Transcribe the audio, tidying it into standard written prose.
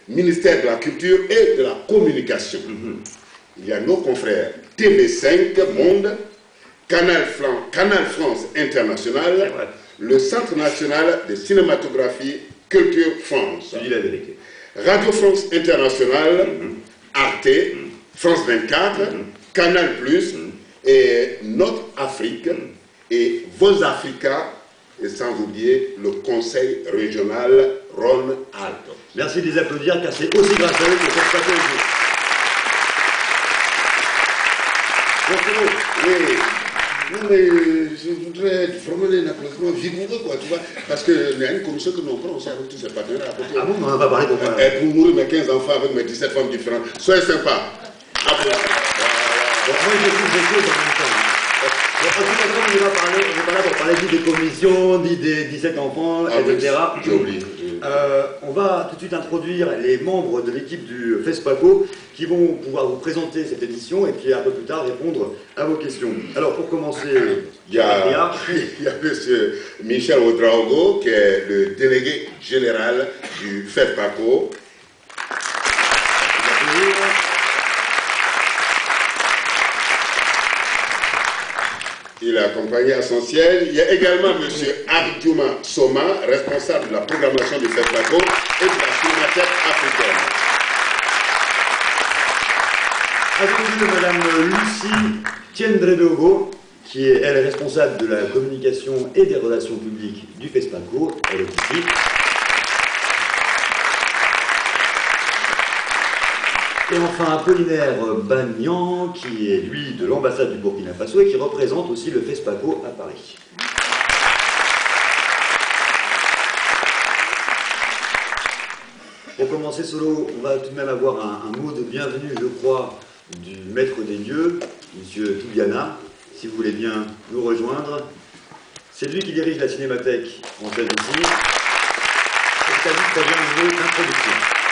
ministère de la Culture et de la Communication. Il y a nos confrères TV5 Monde, Canal France International, le Centre National de Cinématographie Culture France, Je dis la vérité. Radio France Internationale, Arte, France 24, Canal+, et Notre Afrique, et Voz Africa, et sans oublier le Conseil régional Rhône-Alpes. Merci de les applaudir, car c'est aussi grâce à eux que cette pathologie. Oui. Non, mais je voudrais vraiment un applaudissement vigoureux, quoi, tu vois, parce qu'il y a une commission que nous prenons aussi avec tous ces partenaires à côté. Ah bon, on n'en a pas parlé pour moi. Pour nourrir mes 15 enfants avec mes 17 femmes différentes. Soyez sympas. Applaudissements. Bon, moi, j'ai plus de choses en même temps. En tout cas, on n'est pas là pour parler ni des commissions, ni des 17 enfants, etc. J'ai oublié. On va tout de suite introduire les membres de l'équipe du FESPACO qui vont pouvoir vous présenter cette édition et puis un peu plus tard répondre à vos questions. Alors pour commencer, il y a M. Michel Ouedraogo qui est le délégué général du FESPACO. Il est accompagné à son siège. Il y a également M. Abdouma Soma, responsable de la programmation du FESPACO et de la Cinémathèque africaine. Avec nous, Mme Lucie Tiendredogo, qui est, elle, responsable de la communication et des relations publiques du FESPACO. Elle est ici. Et enfin, Apollinaire Bagnan, qui est, lui, de l'ambassade du Burkina Faso et qui représente aussi le FESPACO à Paris. Pour commencer solo, on va tout de même avoir un mot de bienvenue, je crois, du maître des lieux, M. Toubiana, si vous voulez bien nous rejoindre. C'est lui qui dirige la Cinémathèque française ici. Et ça lui prévient une introduction.